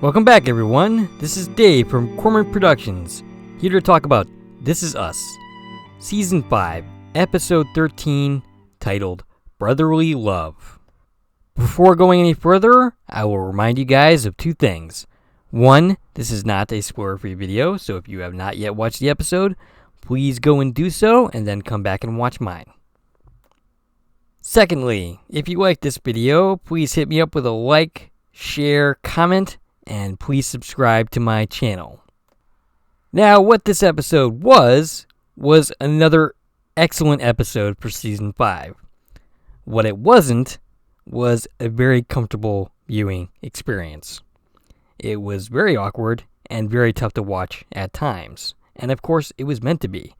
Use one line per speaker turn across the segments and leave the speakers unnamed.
Welcome back, everyone. This is Dave from Cormorant Productions, here to talk about This Is Us, Season 5, Episode 13, titled Brotherly Love. Before going any further, I will remind you guys of two things. One, this is not a spoiler-free video, so if you have not yet watched the episode, please go and do so, and then come back and watch mine. Secondly, if you like this video, please hit me up with a like, share, comment, and please subscribe to my channel. Now, what this episode was another excellent episode for Season 5. What it wasn't was a very comfortable viewing experience. It was very awkward and very tough to watch at times. And of course, it was meant to be,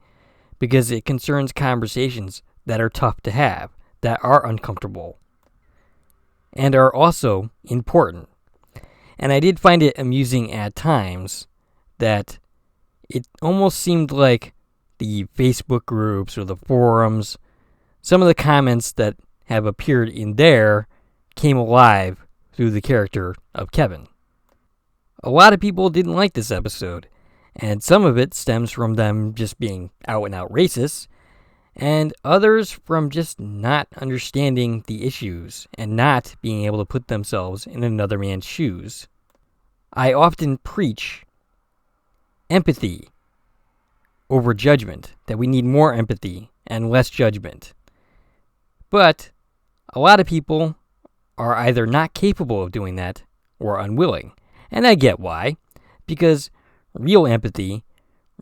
because it concerns conversations that are tough to have, that are uncomfortable, and are also important. And I did find it amusing at times that it almost seemed like the Facebook groups or the forums, some of the comments that have appeared in there came alive through the character of Kevin. A lot of people didn't like this episode, and some of it stems from them just being out and out racist, and others from just not understanding the issues and not being able to put themselves in another man's shoes. I often preach empathy over judgment, that we need more empathy and less judgment. But a lot of people are either not capable of doing that or unwilling. And I get why, because real empathy,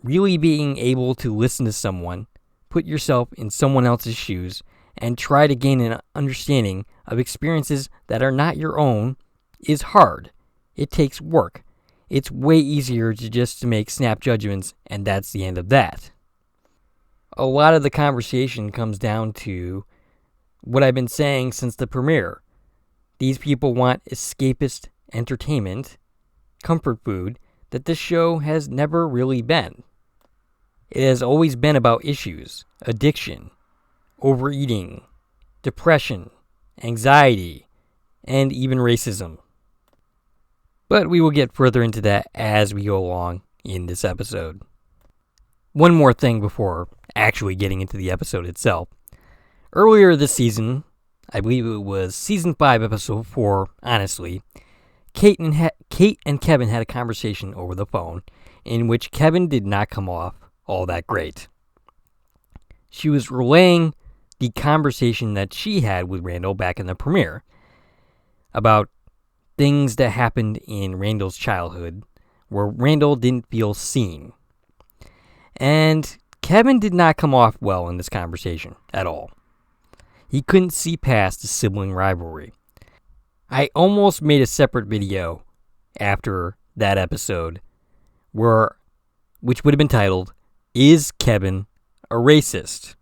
really being able to listen to someone, put yourself in someone else's shoes, and try to gain an understanding of experiences that are not your own is hard. It takes work. It's way easier to make snap judgments, and that's the end of that. A lot of the conversation comes down to what I've been saying since the premiere. These people want escapist entertainment, comfort food, that this show has never really been. It has always been about issues, addiction, overeating, depression, anxiety, and even racism. But we will get further into that as we go along in this episode. One more thing before actually getting into the episode itself. Earlier this season, I believe it was Season 5, Episode 4, honestly, Kate and Kevin had a conversation over the phone in which Kevin did not come off all that great. She was relaying the conversation that she had with Randall back in the premiere about things that happened in Randall's childhood where Randall didn't feel seen. And Kevin did not come off well in this conversation at all. He couldn't see past the sibling rivalry. I almost made a separate video after that episode which would have been titled, Is Kevin a Racist?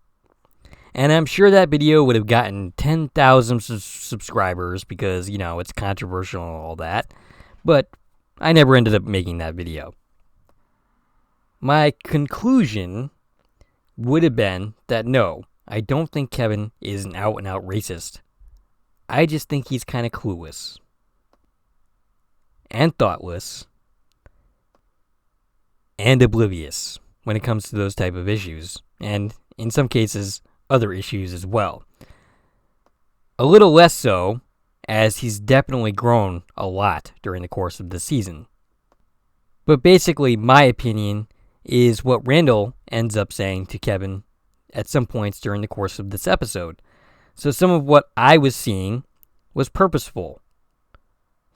And I'm sure that video would have gotten 10,000 subscribers because, it's controversial and all that. But I never ended up making that video. My conclusion would have been that no, I don't think Kevin is an out-and-out racist. I just think he's kind of clueless and thoughtless and oblivious when it comes to those type of issues, and in some cases, other issues as well. A little less so, as he's definitely grown a lot during the course of the season. But basically, my opinion is what Randall ends up saying to Kevin at some points during the course of this episode. So some of what I was seeing was purposeful.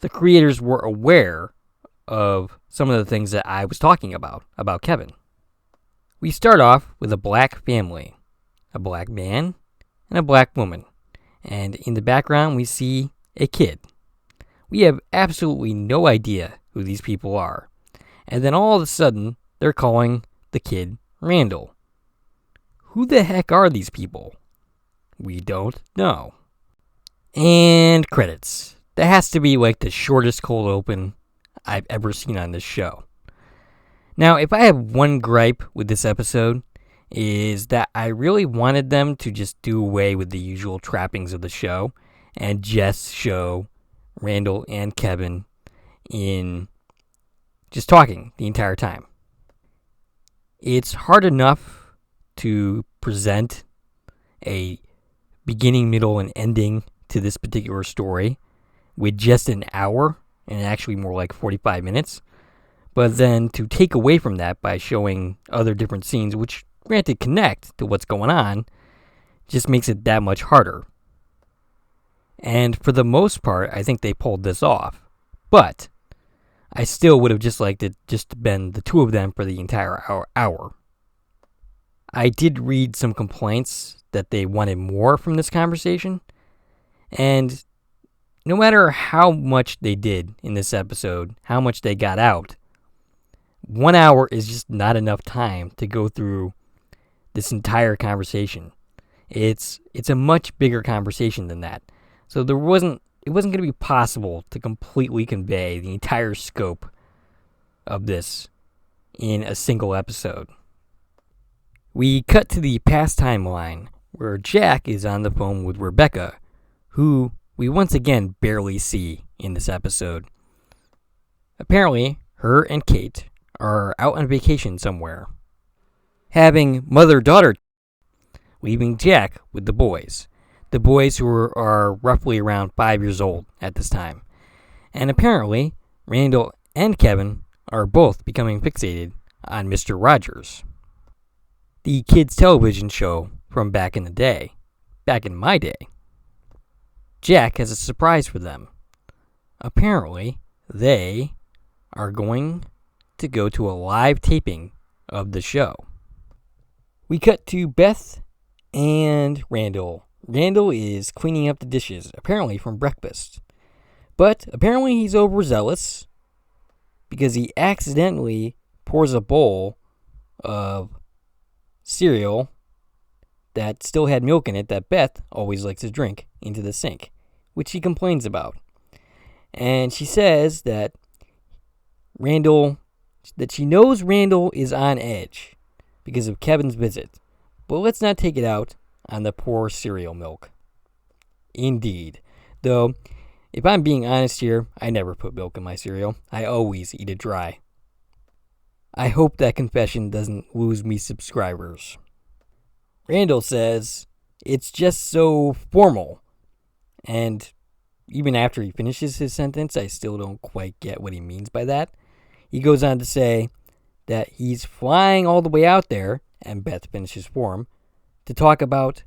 The creators were aware of some of the things that I was talking about Kevin. We start off with a black family, a black man and a black woman. And in the background, we see a kid. We have absolutely no idea who these people are. And then all of a sudden, they're calling the kid Randall. Who the heck are these people? We don't know. And credits. That has to be like the shortest cold open I've ever seen on this show. Now, if I have one gripe with this episode, is that I really wanted them to just do away with the usual trappings of the show and just show Randall and Kevin in just talking the entire time. It's hard enough to present a beginning, middle, and ending to this particular story with just an hour, and actually more like 45 minutes. But then to take away from that by showing other different scenes, which granted connect to what's going on, just makes it that much harder. And for the most part, I think they pulled this off. But I still would have just liked it just to been the two of them for the entire hour. I did read some complaints that they wanted more from this conversation. And no matter how much they did in this episode, how much they got out, 1 hour is just not enough time to go through this entire conversation. It's a much bigger conversation than that. So it wasn't going to be possible to completely convey the entire scope of this in a single episode. We cut to the past timeline where Jack is on the phone with Rebecca, who we once again barely see in this episode. Apparently, her and Kate are out on vacation somewhere, having mother-daughter, leaving Jack with the boys who are roughly around 5 years old at this time. And apparently, Randall and Kevin are both becoming fixated on Mr. Rogers, the kids' television show from back in the day, back in my day. Jack has a surprise for them. Apparently, they are going to go to a live taping of the show. We cut to Beth and Randall. Randall is cleaning up the dishes, apparently from breakfast. But apparently he's overzealous because he accidentally pours a bowl of cereal that still had milk in it that Beth always likes to drink into the sink, which she complains about. And she says that she knows Randall is on edge because of Kevin's visit. But let's not take it out on the poor cereal milk. Indeed. Though, if I'm being honest here, I never put milk in my cereal. I always eat it dry. I hope that confession doesn't lose me subscribers. Randall says it's just so formal. And even after he finishes his sentence, I still don't quite get what he means by that. He goes on to say that he's flying all the way out there, and Beth finishes for him, to talk about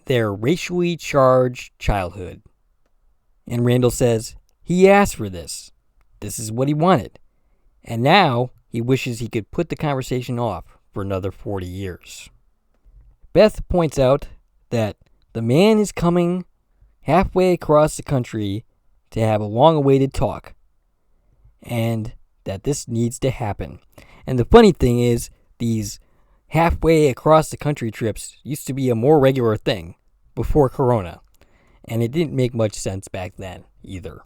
their racially charged childhood. And Randall says he asked for this. This is what he wanted. And now he wishes he could put the conversation off for another 40 years. Beth points out that the man is coming halfway across the country to have a long-awaited talk, and that this needs to happen. And the funny thing is, these halfway across the country trips used to be a more regular thing before Corona, and it didn't make much sense back then either.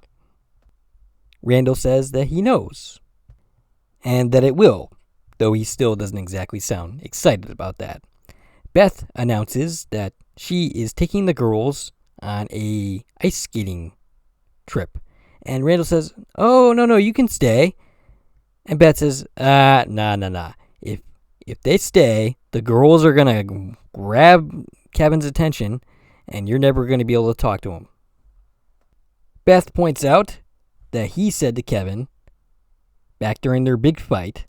Randall says that he knows, and that it will, though he still doesn't exactly sound excited about that. Beth announces that she is taking the girls on a ice skating trip, and Randall says, "Oh, no, you can stay." And Beth says, nah. If they stay, the girls are going to grab Kevin's attention, and you're never going to be able to talk to him. Beth points out that he said to Kevin, back during their big fight,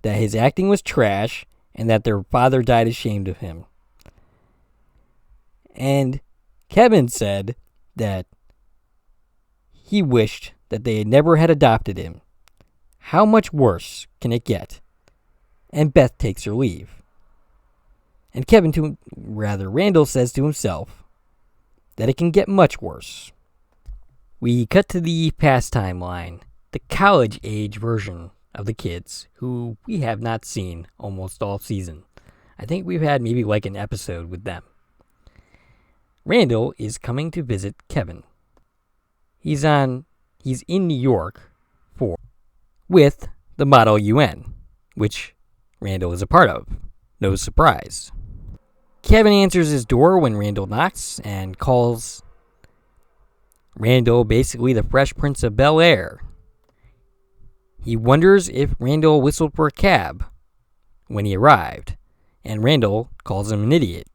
that his acting was trash, and that their father died ashamed of him. And Kevin said that he wished that they had never had adopted him. How much worse can it get? And Beth takes her leave. And Randall says to himself that it can get much worse. We cut to the past timeline, the college-age version of the kids, who we have not seen almost all season. I think we've had maybe like an episode with them. Randall is coming to visit Kevin. He's in New York with the Model UN, which Randall is a part of. No surprise. Kevin answers his door when Randall knocks and calls Randall basically the Fresh Prince of Bel-Air. He wonders if Randall whistled for a cab when he arrived, and Randall calls him an idiot.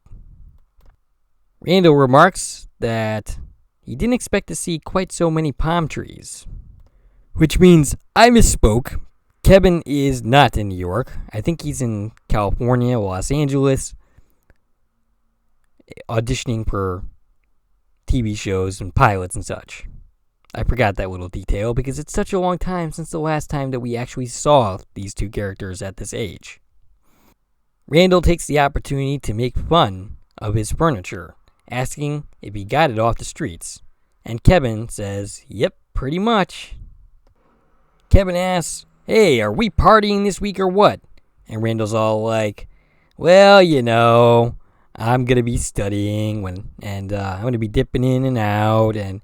Randall remarks that he didn't expect to see quite so many palm trees. Which means I misspoke. Kevin is not in New York. I think he's in California, Los Angeles, auditioning for TV shows and pilots and such. I forgot that little detail because it's such a long time since the last time that we actually saw these two characters at this age. Randall takes the opportunity to make fun of his furniture, asking if he got it off the streets. And Kevin says, yep, pretty much. Kevin asks, hey, are we partying this week or what? And Randall's all like, well, I'm going to be studying and I'm going to be dipping in and out. And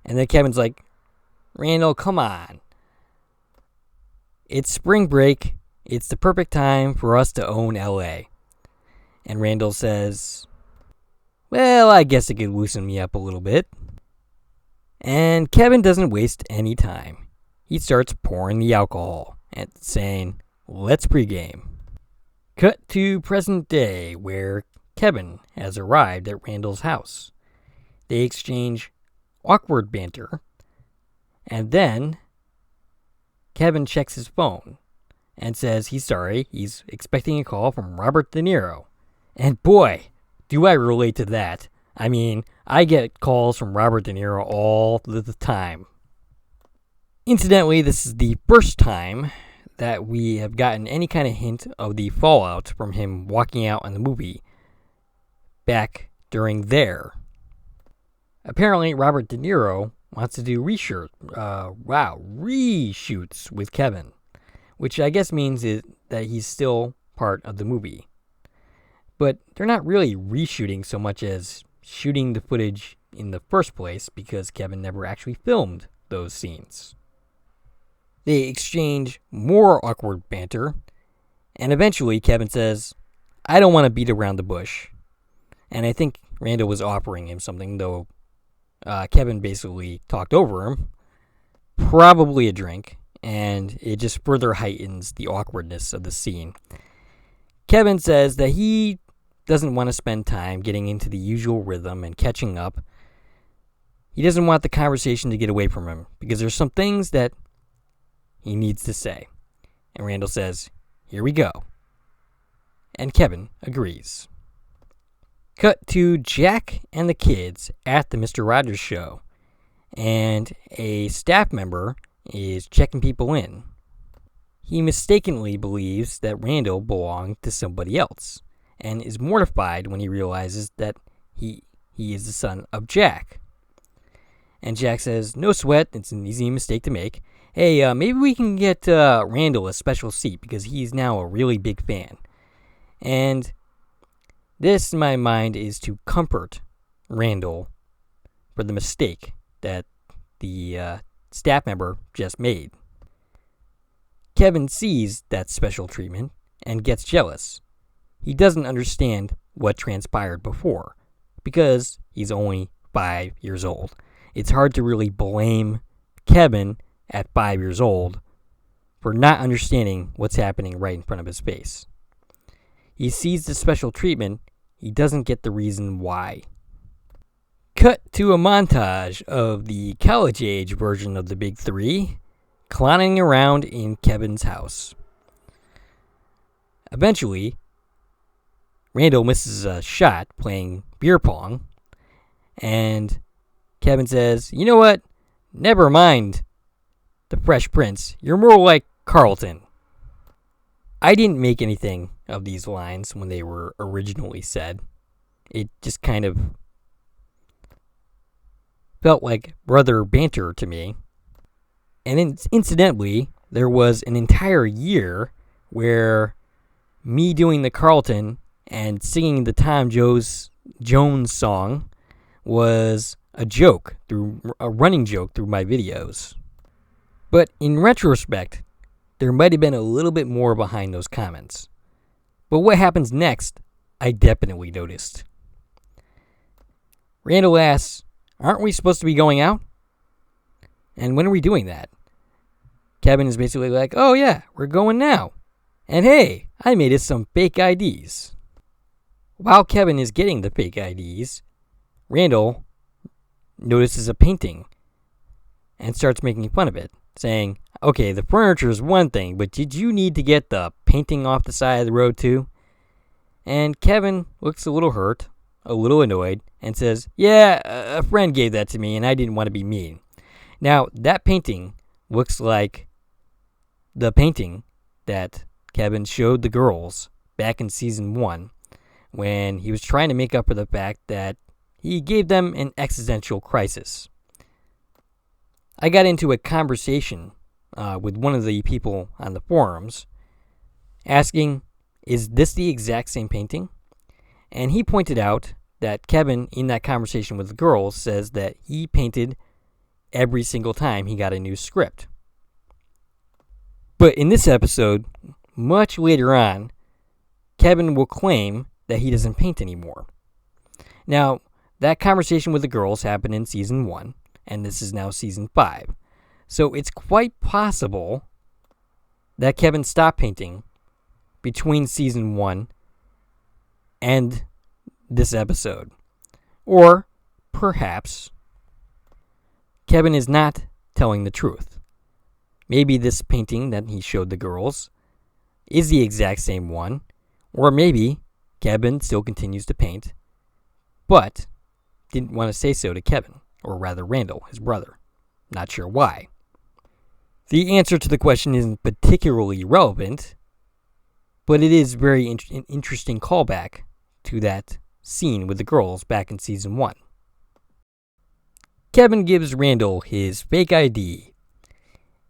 then Kevin's like, Randall, come on. It's spring break. It's the perfect time for us to own LA. And Randall says, well, I guess it could loosen me up a little bit. And Kevin doesn't waste any time. He starts pouring the alcohol and saying, let's pregame. Cut to present day where Kevin has arrived at Randall's house. They exchange awkward banter, and then Kevin checks his phone and says he's sorry, he's expecting a call from Robert De Niro. And boy, do I relate to that. I mean, I get calls from Robert De Niro all the time. Incidentally, this is the first time that we have gotten any kind of hint of the fallout from him walking out in the movie back during there. Apparently, Robert De Niro wants to do reshoots with Kevin, which I guess means that he's still part of the movie. But they're not really reshooting so much as shooting the footage in the first place because Kevin never actually filmed those scenes. They exchange more awkward banter, and eventually Kevin says, I don't want to beat around the bush. And I think Randall was offering him something, though Kevin basically talked over him, probably a drink, and it just further heightens the awkwardness of the scene. Kevin says that he doesn't want to spend time getting into the usual rhythm and catching up. He doesn't want the conversation to get away from him because there's some things that he needs to say. And Randall says, here we go. And Kevin agrees. Cut to Jack and the kids at the Mr. Rogers show. And a staff member is checking people in. He mistakenly believes that Randall belonged to somebody else and is mortified when he realizes that he is the son of Jack. And Jack says, no sweat, it's an easy mistake to make. Hey, maybe we can get Randall a special seat because he's now a really big fan. And this, in my mind, is to comfort Randall for the mistake that the staff member just made. Kevin sees that special treatment and gets jealous. He doesn't understand what transpired before because he's only 5 years old. It's hard to really blame Kevin at 5 years old for not understanding what's happening right in front of his face. He sees the special treatment. He doesn't get the reason why. Cut to a montage of the college-age version of the Big Three clowning around in Kevin's house. Eventually, Randall misses a shot playing beer pong, and Kevin says, you know what? Never mind the Fresh Prince. You're more like Carlton. I didn't make anything of these lines when they were originally said. It just kind of felt like brother banter to me. And incidentally, there was an entire year where me doing the Carlton and singing the Tom Jones song was a running joke through my videos. But in retrospect, there might have been a little bit more behind those comments. But what happens next, I definitely noticed. Randall asks, aren't we supposed to be going out? And when are we doing that? Kevin is basically like, oh yeah, we're going now. And hey, I made us some fake IDs. While Kevin is getting the fake IDs, Randall notices a painting and starts making fun of it, saying, okay, the furniture is one thing, but did you need to get the painting off the side of the road too? And Kevin looks a little hurt, a little annoyed, and says, yeah, a friend gave that to me and I didn't want to be mean. Now, that painting looks like the painting that Kevin showed the girls back in season 1 when he was trying to make up for the fact that he gave them an existential crisis. I got into a conversation with one of the people on the forums asking, is this the exact same painting? And he pointed out that Kevin, in that conversation with the girls, says that he painted every single time he got a new script. But in this episode, much later on, Kevin will claim that he doesn't paint anymore. Now, that conversation with the girls happened in season 1, and this is now season 5. So it's quite possible that Kevin stopped painting between season 1 and this episode. Or perhaps Kevin is not telling the truth. Maybe this painting that he showed the girls is the exact same one, or maybe Kevin still continues to paint, but didn't want to say so to Kevin, or rather Randall, his brother. Not sure why. The answer to the question isn't particularly relevant, but it is very an interesting callback to that scene with the girls back in season 1. Kevin gives Randall his fake ID,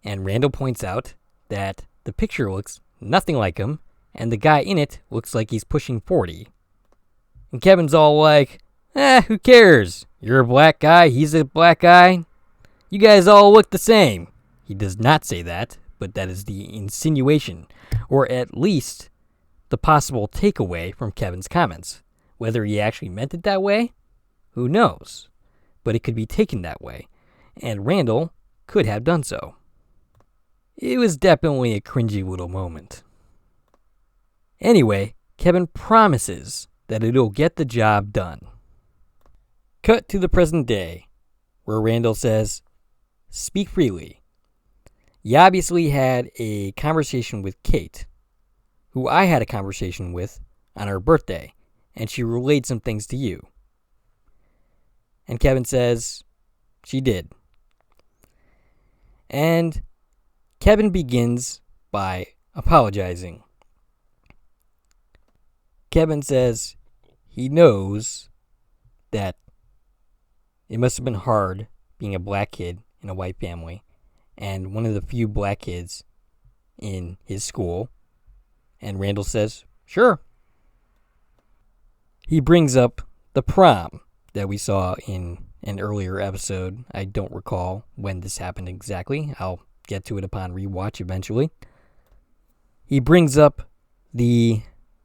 and Randall points out that the picture looks nothing like him, and the guy in it looks like he's pushing 40. And Kevin's all like, who cares? You're a black guy, he's a black guy. You guys all look the same. He does not say that, but that is the insinuation, or at least the possible takeaway from Kevin's comments. Whether he actually meant it that way, who knows? But it could be taken that way, and Randall could have done so. It was definitely a cringy little moment. Anyway, Kevin promises that it'll get the job done. Cut to the present day, where Randall says, speak freely. You obviously had a conversation with Kate, who I had a conversation with on her birthday, and she relayed some things to you. And Kevin says, she did. And Kevin begins by apologizing. Kevin says he knows that it must have been hard being a black kid in a white family and one of the few black kids in his school. And Randall says, sure. He brings up the prom that we saw in an earlier episode. I don't recall when this happened exactly. I'll get to it upon rewatch eventually. He brings up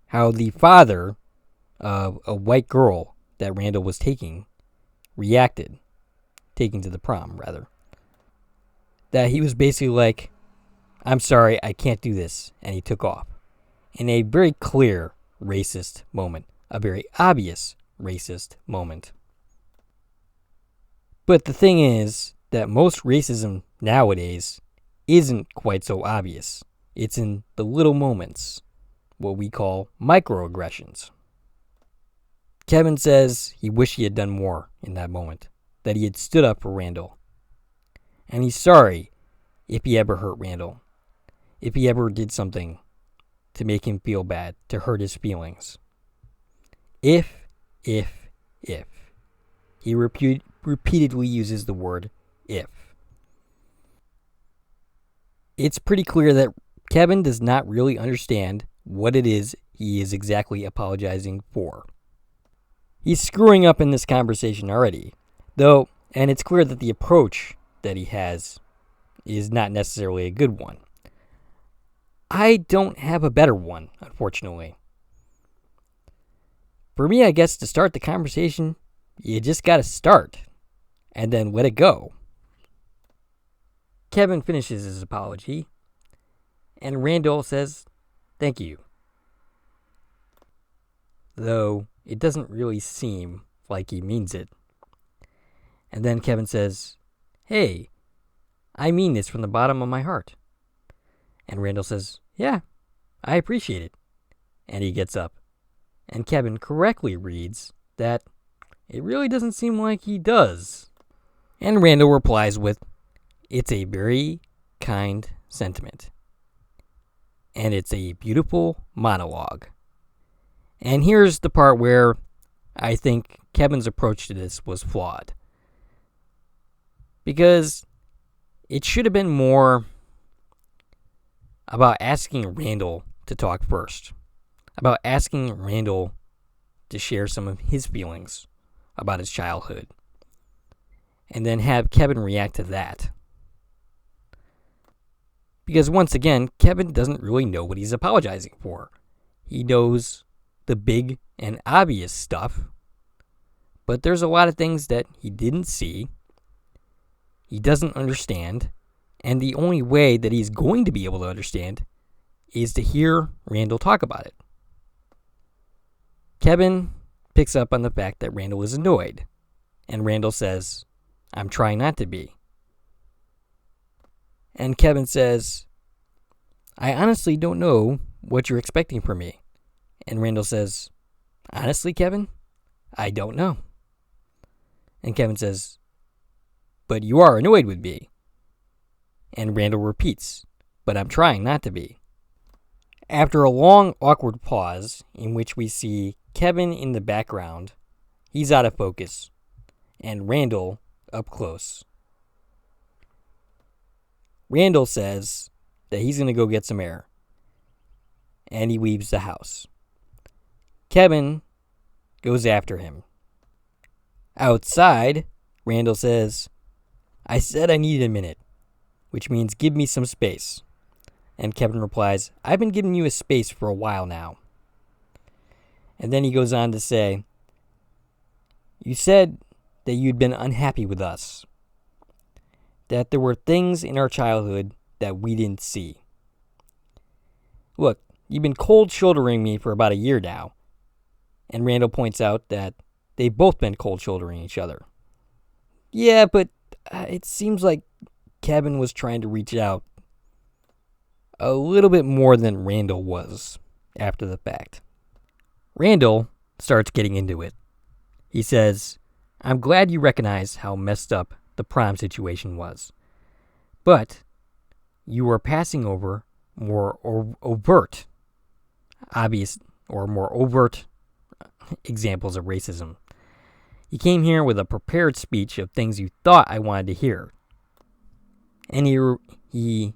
how the father of a white girl that Randall was taking to the prom, rather. That he was basically like, I'm sorry, I can't do this, and he took off. In a very clear racist moment. A very obvious racist moment. But the thing is that most racism nowadays isn't quite so obvious. It's in the little moments, what we call microaggressions. Kevin says he wished he had done more in that moment, that he had stood up for Randall. And he's sorry if he ever hurt Randall, if he ever did something to make him feel bad, to hurt his feelings. If. He repeatedly uses the word if. It's pretty clear that Kevin does not really understand what it is he is exactly apologizing for. He's screwing up in this conversation already, though, and it's clear that the approach that he has is not necessarily a good one. I don't have a better one, unfortunately. For me, I guess to start the conversation, you just gotta start, and then let it go. Kevin finishes his apology, and Randall says, "Thank you." Though it doesn't really seem like he means it. And then Kevin says, "Hey, I mean this from the bottom of my heart." And Randall says, "Yeah, I appreciate it." And he gets up. And Kevin correctly reads that it really doesn't seem like he does. And Randall replies with, "It's a very kind sentiment. And it's a beautiful monologue." And here's the part where I think Kevin's approach to this was flawed. Because it should have been more about asking Randall to talk first. About asking Randall to share some of his feelings about his childhood. And then have Kevin react to that. Because once again, Kevin doesn't really know what he's apologizing for. He knows the big and obvious stuff, but there's a lot of things that he didn't see, he doesn't understand, and the only way that he's going to be able to understand is to hear Randall talk about it. Kevin picks up on the fact that Randall is annoyed, and Randall says, "I'm trying not to be." And Kevin says, "I honestly don't know what you're expecting from me." And Randall says, "Honestly, Kevin, I don't know." And Kevin says, "But you are annoyed with me." And Randall repeats, "But I'm trying not to be." After a long, awkward pause in which we see Kevin in the background, he's out of focus, and Randall up close. Randall says that he's going to go get some air, and he leaves the house. Kevin goes after him. Outside, Randall says, "I said I needed a minute, which means give me some space." And Kevin replies, "I've been giving you a space for a while now." And then he goes on to say, "You said that you'd been unhappy with us, that there were things in our childhood that we didn't see. Look, you've been cold shouldering me for about a year now." And Randall points out that they've both been cold shouldering each other. Yeah, but it seems like Kevin was trying to reach out a little bit more than Randall was after the fact. Randall starts getting into it. He says, "I'm glad you recognize how messed up the prom situation was. But you were passing over more overt examples of racism. You came here with a prepared speech of things you thought I wanted to hear." And he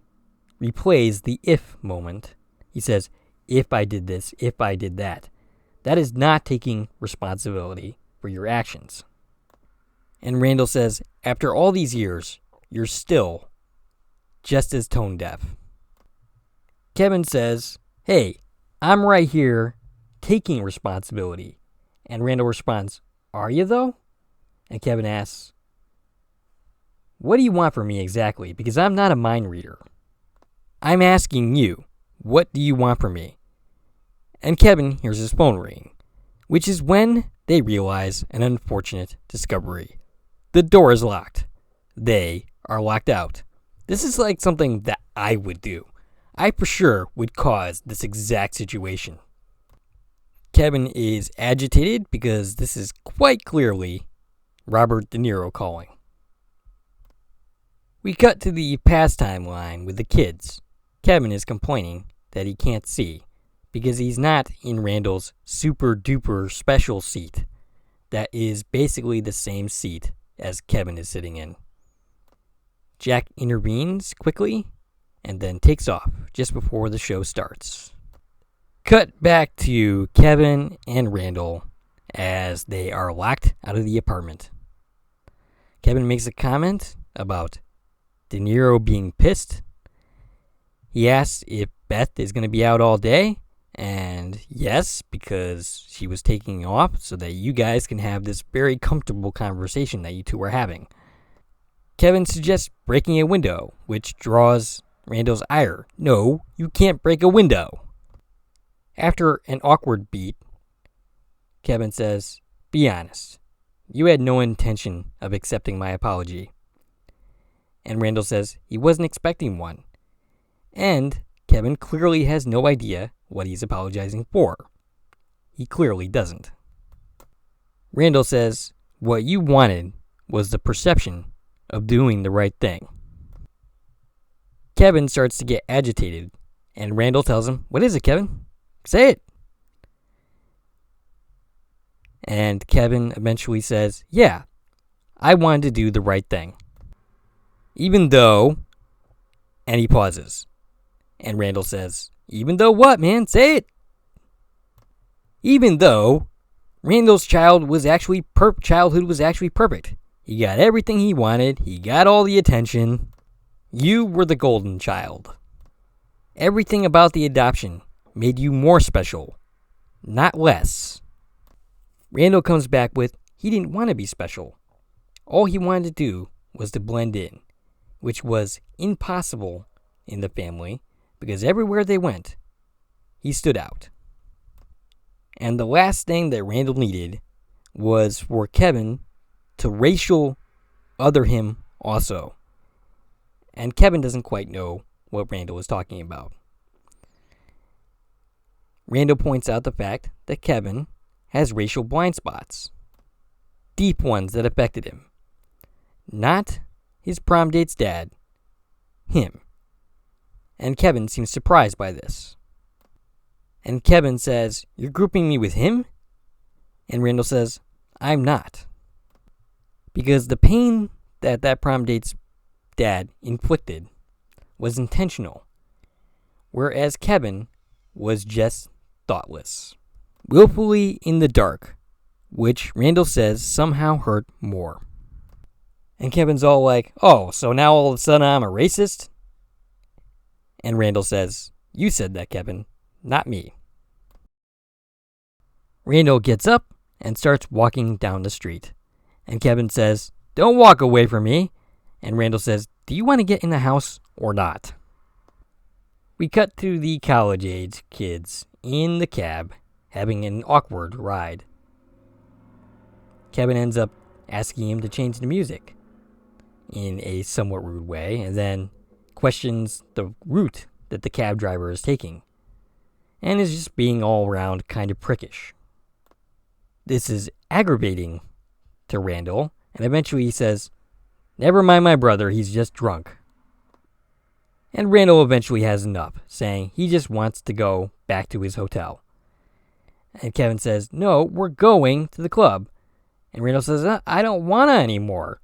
replays the if moment. He says, "If I did this, if I did that." That is not taking responsibility for your actions. And Randall says, "After all these years, you're still just as tone deaf." Kevin says, "Hey, I'm right here taking responsibility." And Randall responds, "Are you though?" And Kevin asks, "What do you want from me exactly? Because I'm not a mind reader. I'm asking you, what do you want from me?" And Kevin hears his phone ring, which is when they realize an unfortunate discovery. The door is locked. They are locked out. This is like something that I would do. I for sure would cause this exact situation. Kevin is agitated because this is quite clearly Robert De Niro calling. We cut to the past timeline with the kids. Kevin is complaining that he can't see because he's not in Randall's super duper special seat that is basically the same seat as Kevin is sitting in. Jack intervenes quickly and then takes off just before the show starts. Cut back to Kevin and Randall as they are locked out of the apartment. Kevin makes a comment about De Niro being pissed. He asks if Beth is going to be out all day, and yes, because she was taking off so that you guys can have this very comfortable conversation that you two are having. Kevin suggests breaking a window, which draws Randall's ire. No, you can't break a window. After an awkward beat, Kevin says, "Be honest. You had no intention of accepting my apology." And Randall says he wasn't expecting one. And Kevin clearly has no idea what he's apologizing for. He clearly doesn't. Randall says what you wanted was the perception of doing the right thing. Kevin starts to get agitated, and Randall tells him, "What is it, Kevin? Say it." And Kevin eventually says, "Yeah, I wanted to do the right thing. Even though," and he pauses. And Randall says, "Even though what, man? Say it." Even though Randall's childhood was actually perfect. He got everything he wanted. He got all the attention. You were the golden child. Everything about the adoption made you more special, not less. Randall comes back with, he didn't want to be special. All he wanted to do was to blend in, which was impossible in the family because everywhere they went, he stood out. And the last thing that Randall needed was for Kevin to racial other him also. And Kevin doesn't quite know what Randall is talking about. Randall points out the fact that Kevin has racial blind spots. Deep ones that affected him. Not his prom date's dad. Him. And Kevin seems surprised by this. And Kevin says, "You're grouping me with him?" And Randall says, "I'm not." Because the pain that prom date's dad inflicted was intentional. Whereas Kevin was just thoughtless. Willfully in the dark. Which Randall says somehow hurt more. And Kevin's all like, "Oh, so now all of a sudden I'm a racist?" And Randall says, "You said that, Kevin. Not me." Randall gets up and starts walking down the street. And Kevin says, "Don't walk away from me." And Randall says, "Do you want to get in the house or not?" We cut to the college-age kids in the cab having an awkward ride. Kevin ends up asking him to change the music in a somewhat rude way and then questions the route that the cab driver is taking. And is just being all around kind of prickish. This is aggravating to Randall, and eventually he says, "Never mind my brother, he's just drunk." And Randall eventually has enough, saying he just wants to go back to his hotel. And Kevin says, "No, we're going to the club." And Randall says, "I don't want to anymore."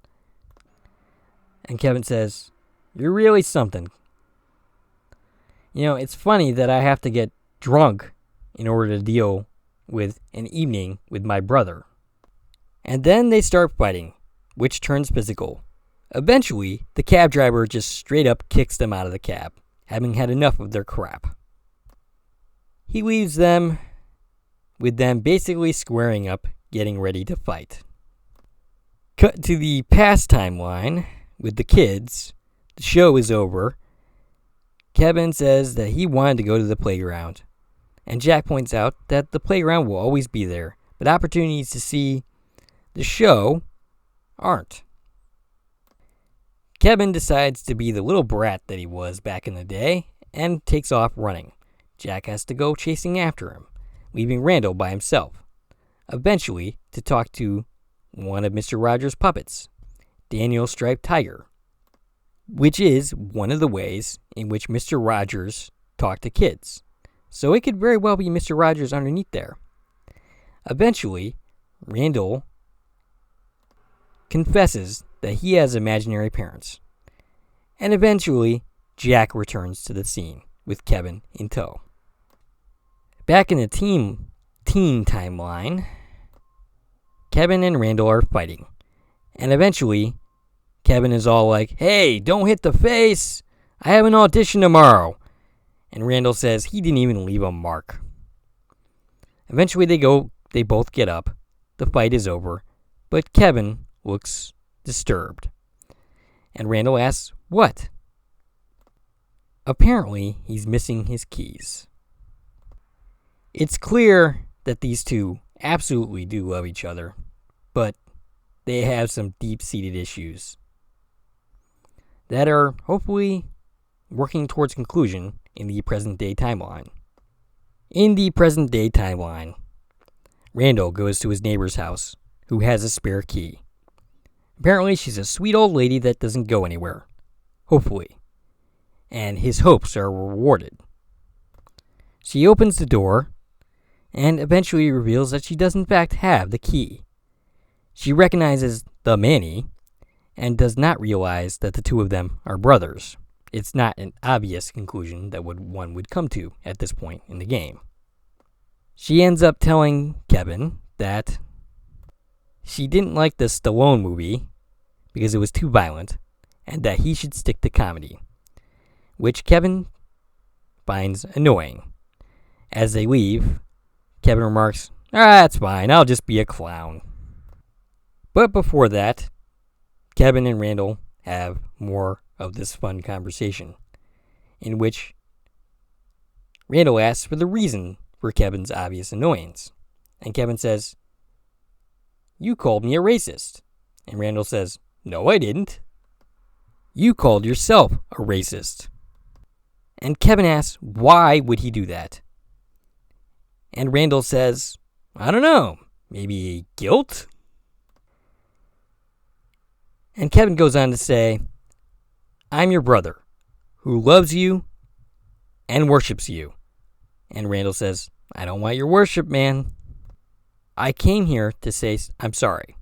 And Kevin says, "You're really something. You know, it's funny that I have to get drunk in order to deal with an evening with my brother." And then they start fighting, which turns physical. Eventually, the cab driver just straight up kicks them out of the cab, having had enough of their crap. He leaves them with them basically squaring up, getting ready to fight. Cut to the past timeline with the kids. The show is over. Kevin says that he wanted to go to the playground. And Jack points out that the playground will always be there, but opportunities to see the show aren't. Kevin decides to be the little brat that he was back in the day and takes off running. Jack has to go chasing after him, leaving Randall by himself. Eventually, to talk to one of Mr. Rogers' puppets, Daniel Striped Tiger, which is one of the ways in which Mr. Rogers talked to kids. So it could very well be Mr. Rogers underneath there. Eventually, Randall confesses that he has imaginary parents. And eventually, Jack returns to the scene with Kevin in tow. Back in the teen timeline, Kevin and Randall are fighting. And eventually, Kevin is all like, "Hey, don't hit the face. I have an audition tomorrow." And Randall says he didn't even leave a mark. Eventually they both get up. The fight is over, but Kevin looks disturbed. And Randall asks, what? Apparently, he's missing his keys. It's clear that these two absolutely do love each other, but they have some deep-seated issues that are hopefully working towards conclusion in the present-day timeline. In the present-day timeline, Randall goes to his neighbor's house, who has a spare key. Apparently, she's a sweet old lady that doesn't go anywhere. Hopefully. And his hopes are rewarded. She opens the door and eventually reveals that she does in fact have the key. She recognizes the Manny and does not realize that the two of them are brothers. It's not an obvious conclusion that one would come to at this point in the game. She ends up telling Kevin that she didn't like the Stallone movie because it was too violent and that he should stick to comedy, which Kevin finds annoying. As they leave, Kevin remarks, that's fine, I'll just be a clown. But before that, Kevin and Randall have more of this fun conversation, in which Randall asks for the reason for Kevin's obvious annoyance. And Kevin says, you called me a racist. And Randall says, no, I didn't. You called yourself a racist. And Kevin asks, why would he do that? And Randall says, I don't know, maybe guilt? And Kevin goes on to say, I'm your brother, who loves you and worships you. And Randall says, I don't want your worship, man. I came here to say I'm sorry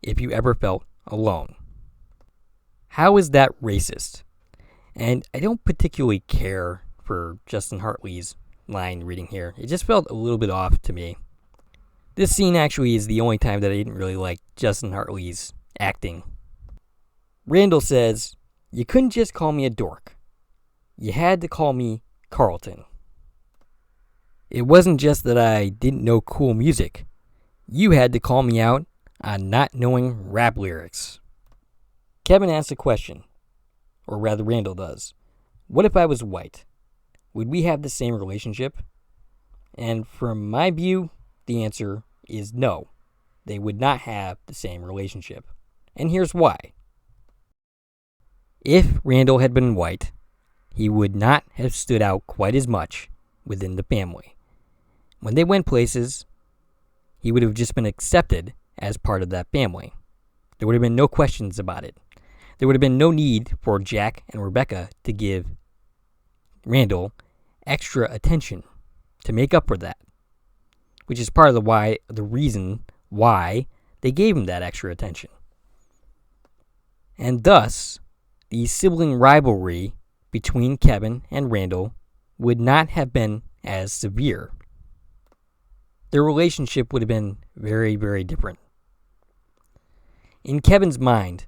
if you ever felt alone. How is that racist? And I don't particularly care for Justin Hartley's line reading here. It just felt a little bit off to me. This scene actually is the only time that I didn't really like Justin Hartley's acting. Randall says, you couldn't just call me a dork. You had to call me Carlton. It wasn't just that I didn't know cool music. You had to call me out on not knowing rap lyrics. Kevin asks a question, or rather Randall does. What if I was white? Would we have the same relationship? And from my view, the answer is no. They would not have the same relationship. And here's why. If Randall had been white, he would not have stood out quite as much within the family. When they went places, he would have just been accepted as part of that family. There would have been no questions about it. There would have been no need for Jack and Rebecca to give Randall extra attention to make up for that, which is part of the reason why they gave him that extra attention. And thus, the sibling rivalry between Kevin and Randall would not have been as severe. Their relationship would have been very, very different. In Kevin's mind,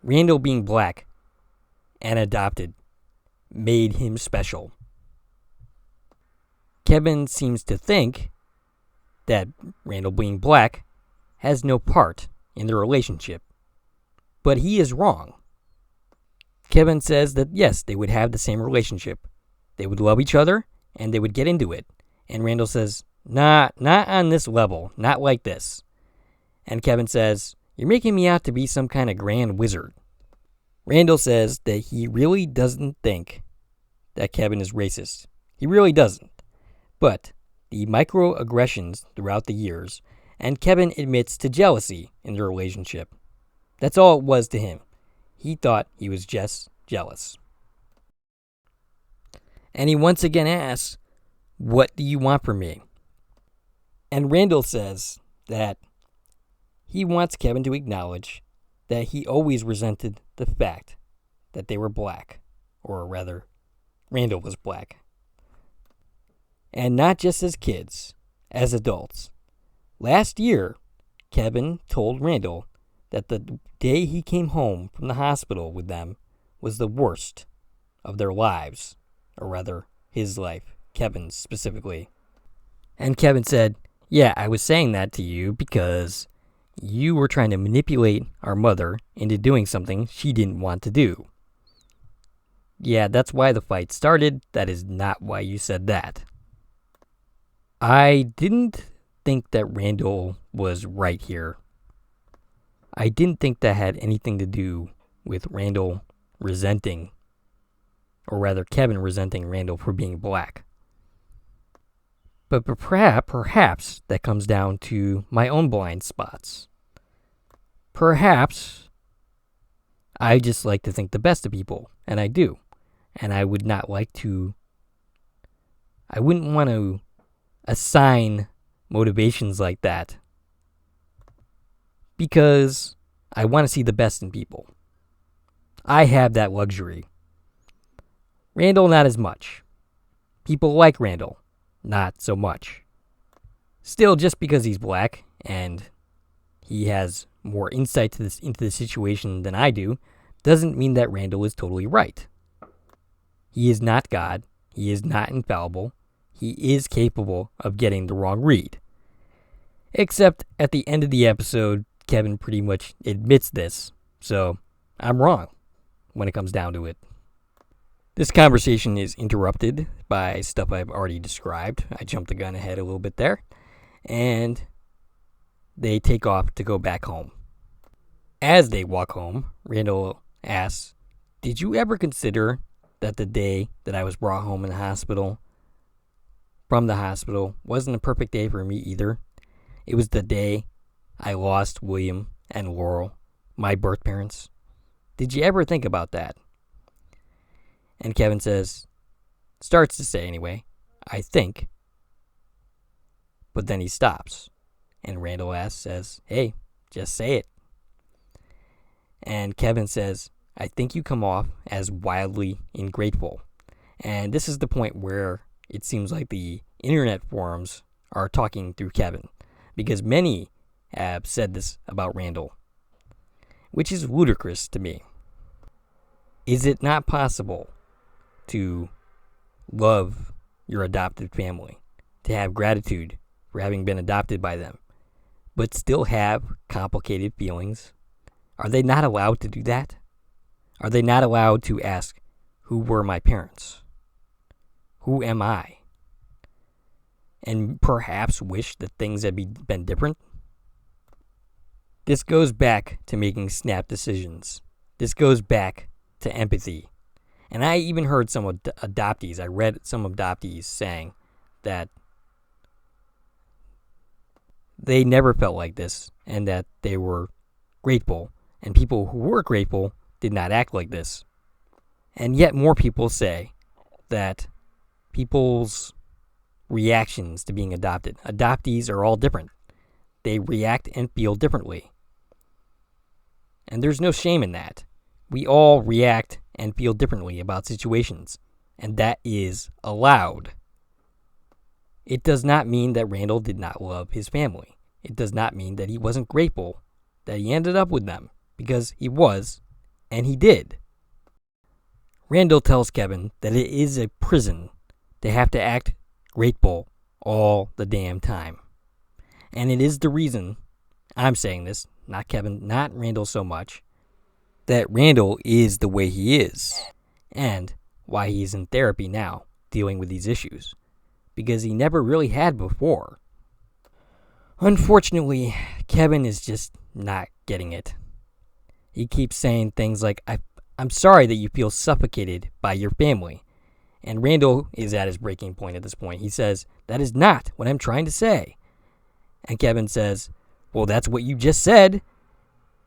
Randall being black and adopted made him special. Kevin seems to think that Randall being black has no part in the relationship, but he is wrong. Kevin says that yes, they would have the same relationship. They would love each other and they would get into it. And Randall says, not on this level, not like this. And Kevin says, you're making me out to be some kind of grand wizard. Randall says that he really doesn't think that Kevin is racist. He really doesn't. But the microaggressions throughout the years, and Kevin admits to jealousy in their relationship. That's all it was to him. He thought he was just jealous. And he once again asks, what do you want from me? And Randall says that he wants Kevin to acknowledge that he always resented the fact that they were black, or rather, Randall was black. And not just as kids, as adults. Last year, Kevin told Randall that the day he came home from the hospital with them was the worst of their lives, or rather, his life, Kevin's specifically. And Kevin said, yeah, I was saying that to you because, You were trying to manipulate our mother into doing something she didn't want to do. Yeah, that's why the fight started. That is not why you said that. I didn't think that Randall was right here. I didn't think that had anything to do with Randall resenting, or rather Kevin resenting Randall for being black. But perhaps that comes down to my own blind spots. Perhaps I just like to think the best of people, and I do. And I wouldn't want to assign motivations like that because I want to see the best in people. I have that luxury. Randall, not as much. People like Randall, not so much. Still, just because he's black and he has more insight into the situation than I do, doesn't mean that Randall is totally right. He is not God. He is not infallible. He is capable of getting the wrong read. Except at the end of the episode, Kevin pretty much admits this. So I'm wrong when it comes down to it. This conversation is interrupted by stuff I've already described. I jumped the gun ahead a little bit there. And they take off to go back home. As they walk home, Randall asks, "Did you ever consider that the day that I was brought home from the hospital wasn't a perfect day for me either? It was the day I lost William and Laurel, my birth parents. Did you ever think about that?" And Kevin starts to say anyway, "I think." But then he stops. And Randall says, "Hey, just say it." And Kevin says, "I think you come off as wildly ungrateful." And this is the point where it seems like the internet forums are talking through Kevin, because many have said this about Randall, which is ludicrous to me. Is it not possible to love your adopted family, to have gratitude for having been adopted by them, but still have complicated feelings? Are they not allowed to do that? Are they not allowed to ask, who were my parents? Who am I? And perhaps wish that things had been different? This goes back to making snap decisions. This goes back to empathy. And I even heard some adoptees, I read some adoptees saying that they never felt like this and that they were grateful. And people who were grateful did not act like this. And yet more people say that people's reactions to being adoptees are all different. They react and feel differently. And there's no shame in that. We all react and feel differently about situations. And that is allowed. It does not mean that Randall did not love his family. It does not mean that he wasn't grateful that he ended up with them. Because he was, and he did. Randall tells Kevin that it is a prison to have to act grateful all the damn time. And it is the reason, I'm saying this, not Kevin, not Randall so much, that Randall is the way he is. And why he's in therapy now, dealing with these issues. Because he never really had before. Unfortunately, Kevin is just not getting it. He keeps saying things like, I'm sorry that you feel suffocated by your family. And Randall is at his breaking point at this point. He says, that is not what I'm trying to say. And Kevin says, well, that's what you just said.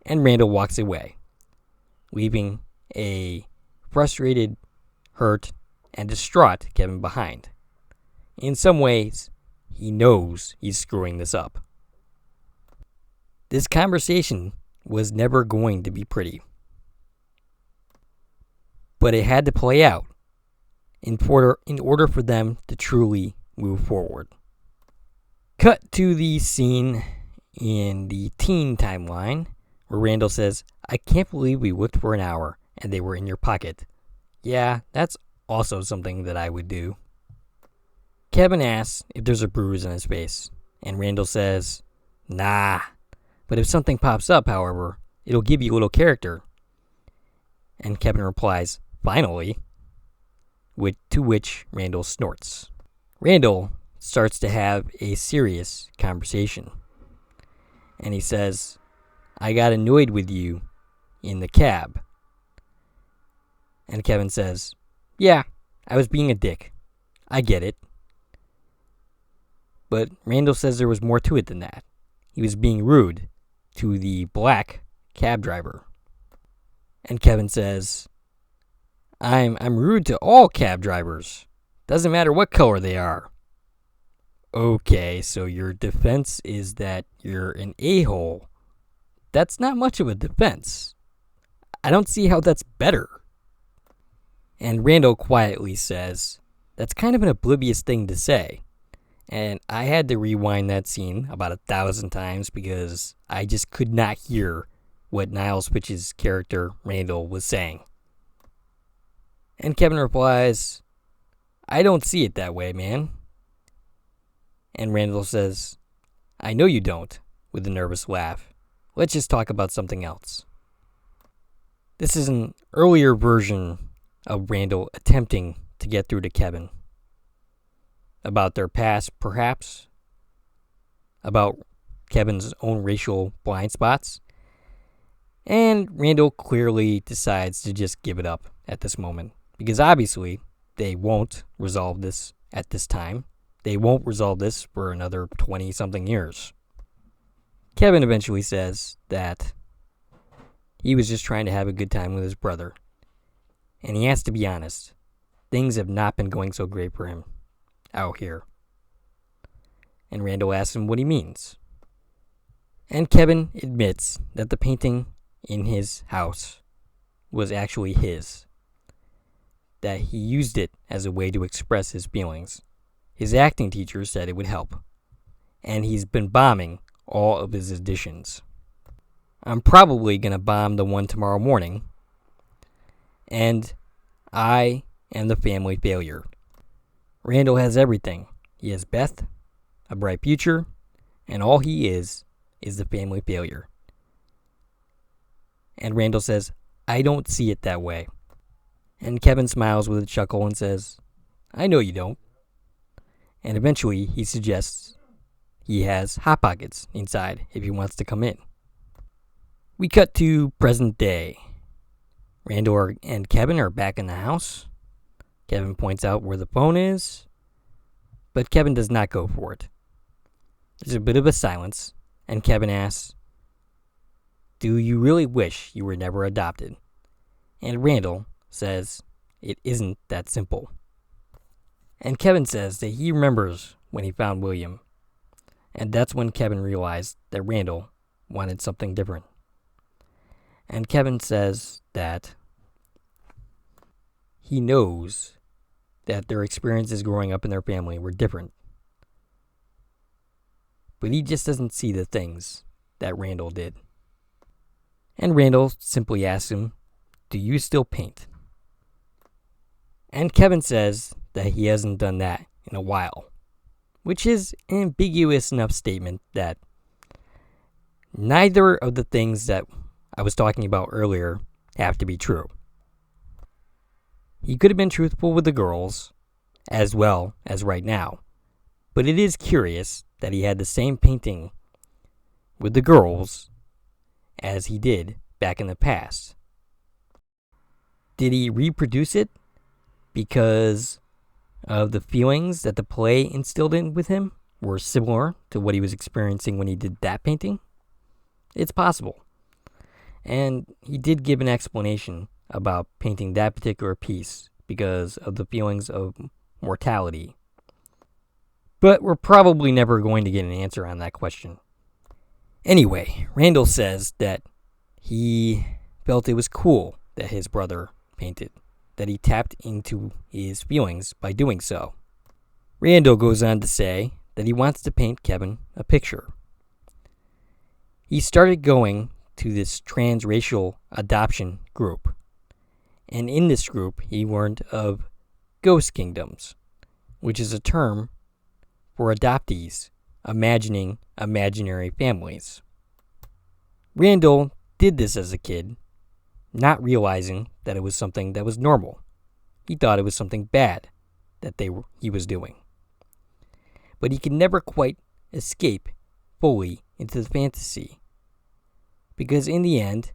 And Randall walks away, leaving a frustrated, hurt, and distraught Kevin behind. In some ways, he knows he's screwing this up. This conversation was never going to be pretty. But it had to play out in order for them to truly move forward. Cut to the scene in the teen timeline where Randall says, I can't believe we looked for an hour and they were in your pocket. Yeah, that's also something that I would do. Kevin asks if there's a bruise on his face, and Randall says, nah, But if something pops up, however, it'll give you a little character. And Kevin replies, finally, to which Randall snorts. Randall starts to have a serious conversation. And he says, I got annoyed with you in the cab. And Kevin says, yeah, I was being a dick. I get it. But Randall says there was more to it than that. He was being rude to the black cab driver. And Kevin says, I'm rude to all cab drivers. Doesn't matter what color they are. Okay, so your defense is that you're an a-hole. That's not much of a defense. I don't see how that's better. And Randall quietly says, that's kind of an oblivious thing to say. And I had to rewind that scene about 1,000 times because I just could not hear what Niles Fitch's character, Randall, was saying. And Kevin replies, I don't see it that way, man. And Randall says, I know you don't, with a nervous laugh. Let's just talk about something else. This is an earlier version of Randall attempting to get through to Kevin. About their past, perhaps. About Kevin's own racial blind spots. And Randall clearly decides to just give it up at this moment. Because obviously, they won't resolve this at this time. They won't resolve this for another 20-something years. Kevin eventually says that he was just trying to have a good time with his brother. And he has to be honest. Things have not been going so great for him out here. And Randall asks him what he means. And Kevin admits that the painting in his house was actually his. That he used it as a way to express his feelings. His acting teacher said it would help. And he's been bombing all of his auditions. I'm probably going to bomb the one tomorrow morning. And I am the family failure. Randall has everything. He has Beth, a bright future, and all he is the family failure. And Randall says, I don't see it that way. And Kevin smiles with a chuckle and says, I know you don't. And eventually he suggests he has Hot Pockets inside if he wants to come in. We cut to present day. Randall and Kevin are back in the house. Kevin points out where the phone is, but Kevin does not go for it. There's a bit of a silence, and Kevin asks, do you really wish you were never adopted? And Randall says, it isn't that simple. And Kevin says that he remembers when he found William, and that's when Kevin realized that Randall wanted something different. And Kevin says that he knows that their experiences growing up in their family were different. But he just doesn't see the things that Randall did. And Randall simply asks him, do you still paint? And Kevin says that he hasn't done that in a while, which is an ambiguous enough statement that neither of the things that I was talking about earlier have to be true. He could have been truthful with the girls as well as right now, but it is curious that he had the same painting with the girls as he did back in the past. Did he reproduce it because of the feelings that the play instilled in with him were similar to what he was experiencing when he did that painting? It's possible. And he did give an explanation about painting that particular piece because of the feelings of mortality. But we're probably never going to get an answer on that question. Anyway, Randall says that he felt it was cool that his brother painted, that he tapped into his feelings by doing so. Randall goes on to say that he wants to paint Kevin a picture. He started going to this transracial adoption group. And in this group, he learned of ghost kingdoms, which is a term for adoptees imagining imaginary families. Randall did this as a kid, not realizing that it was something that was normal. He thought it was something bad that he was doing. But he could never quite escape fully into the fantasy, because in the end,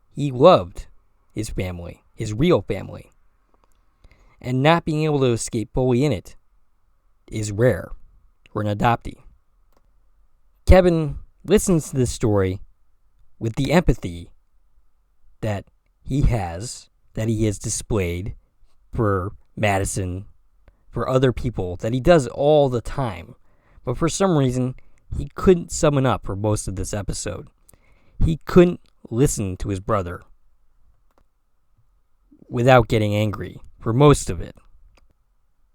he loved his family, his real family. And not being able to escape fully in it is rare for an adoptee. Kevin listens to this story with the empathy that he has displayed for Madison, for other people, that he does all the time. But for some reason, he couldn't summon up for most of this episode. He couldn't listen to his brother without getting angry for most of it,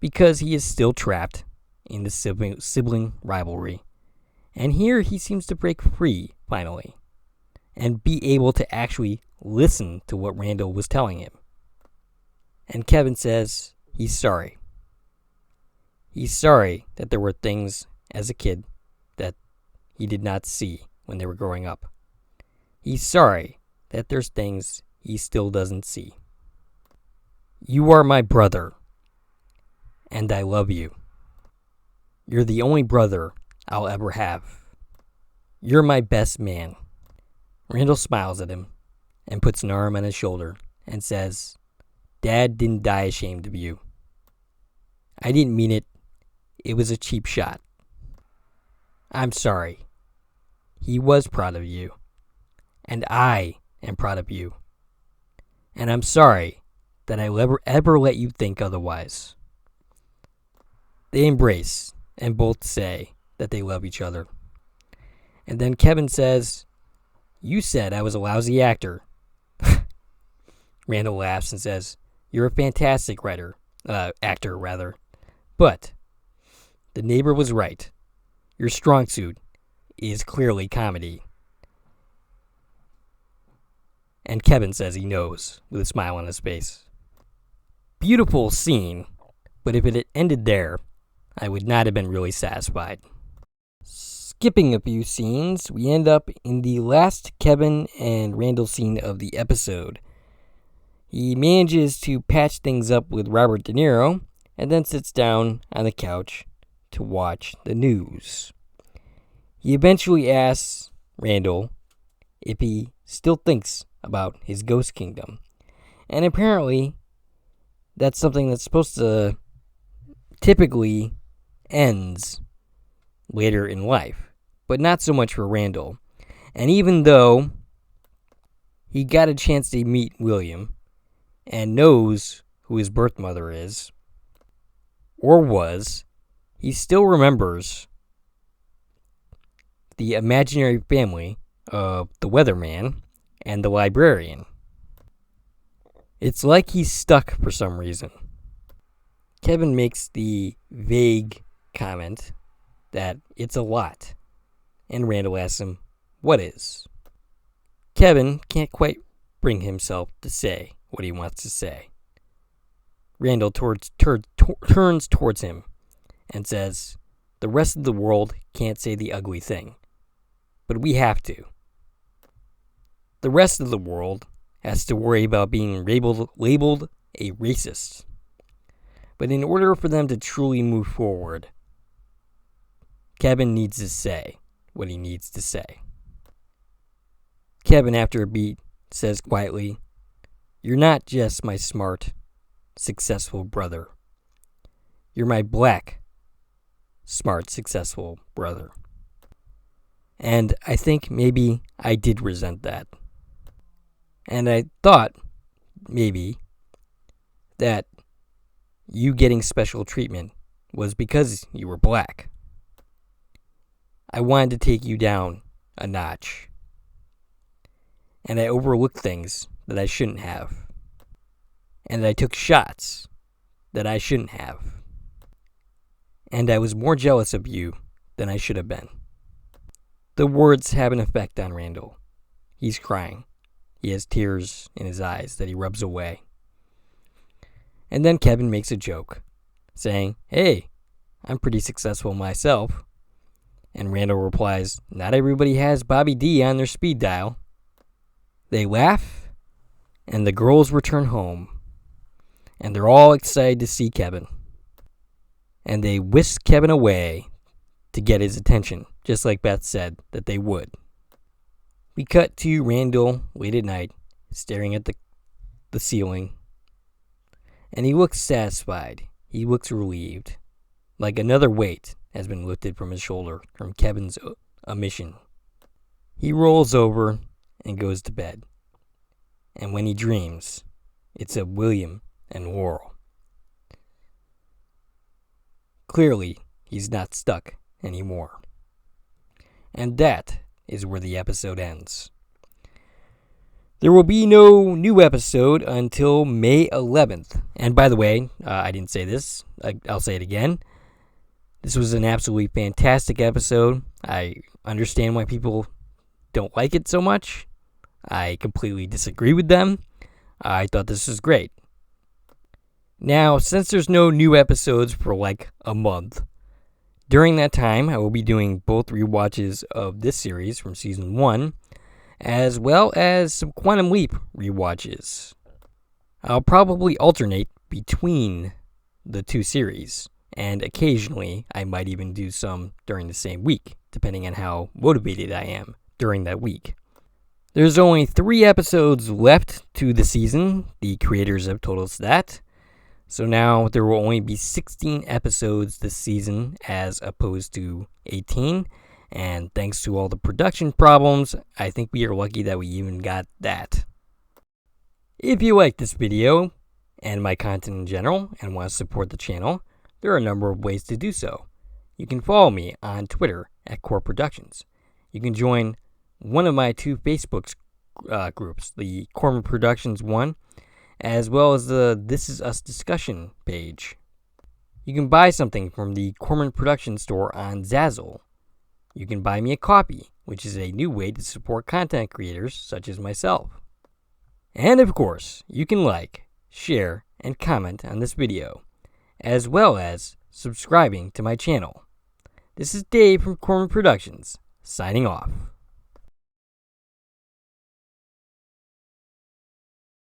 because he is still trapped in the sibling rivalry. And here he seems to break free, finally, and be able to actually listen to what Randall was telling him. And Kevin says he's sorry. He's sorry that there were things as a kid that he did not see when they were growing up. He's sorry that there's things he still doesn't see. You are my brother, and I love you. You're the only brother I'll ever have. You're my best man. Randall smiles at him and puts an arm on his shoulder and says, Dad didn't die ashamed of you. I didn't mean it. It was a cheap shot. I'm sorry. He was proud of you. And I am proud of you. And I'm sorry that I ever let you think otherwise. They embrace and both say that they love each other. And then Kevin says, You said I was a lousy actor. Randall laughs and says, You're a fantastic actor. But the neighbor was right. Your strong suit is clearly comedy. And Kevin says he knows, with a smile on his face. Beautiful scene, but if it had ended there, I would not have been really satisfied. Skipping a few scenes, we end up in the last Kevin and Randall scene of the episode. He manages to patch things up with Robert De Niro, and then sits down on the couch to watch the news. He eventually asks Randall if he still thinks about his ghost kingdom. And apparently, that's something that's supposed to typically ends later in life, but not so much for Randall. And even though he got a chance to meet William and knows who his birth mother is, or was, he still remembers the imaginary family of the weatherman and the librarian. It's like he's stuck for some reason. Kevin makes the vague comment that it's a lot, and Randall asks him, what is? Kevin can't quite bring himself to say what he wants to say. Randall turns towards him and says, the rest of the world can't say the ugly thing, but we have to. The rest of the world has to worry about being labeled a racist. But in order for them to truly move forward, Kevin needs to say what he needs to say. Kevin, after a beat, says quietly, You're not just my smart, successful brother. You're my black, smart, successful brother. And I think maybe I did resent that. And I thought maybe that you getting special treatment was because you were black. I wanted to take you down a notch. And I overlooked things that I shouldn't have. And I took shots that I shouldn't have. And I was more jealous of you than I should have been. The words have an effect on Randall. He's crying. He has tears in his eyes that he rubs away. And then Kevin makes a joke, saying, Hey, I'm pretty successful myself. And Randall replies, "Not everybody has Bobby D on their speed dial." They laugh, and the girls return home. And they're all excited to see Kevin. And they whisk Kevin away to get his attention, just like Beth said that they would. We cut to Randall late at night, staring at the ceiling. And he looks satisfied. He looks relieved. Like another weight has been lifted from his shoulder from Kevin's omission. He rolls over and goes to bed. And when he dreams, it's of William and Laurel. Clearly, he's not stuck anymore. And that is where the episode ends. There will be no new episode until May 11th. And by the way, I didn't say this. I'll say it again. This was an absolutely fantastic episode. I understand why people don't like it so much. I completely disagree with them. I thought this was great. Now, since there's no new episodes for like a month, during that time, I will be doing both rewatches of this series from Season 1, as well as some Quantum Leap rewatches. I'll probably alternate between the two series, and occasionally I might even do some during the same week, depending on how motivated I am during that week. There's only 3 episodes left to the season. The creators have told us that. So now there will only be 16 episodes this season as opposed to 18. And thanks to all the production problems, I think we are lucky that we even got that. If you like this video and my content in general and want to support the channel, there are a number of ways to do so. You can follow me on Twitter at Core Productions. You can join one of my 2 Facebook groups, the Corman Productions one, as well as the This Is Us discussion page. You can buy something from the Corman Productions store on Zazzle. You can buy me a copy, which is a new way to support content creators such as myself. And of course, you can like, share, and comment on this video, as well as subscribing to my channel. This is Dave from Corman Productions, signing off.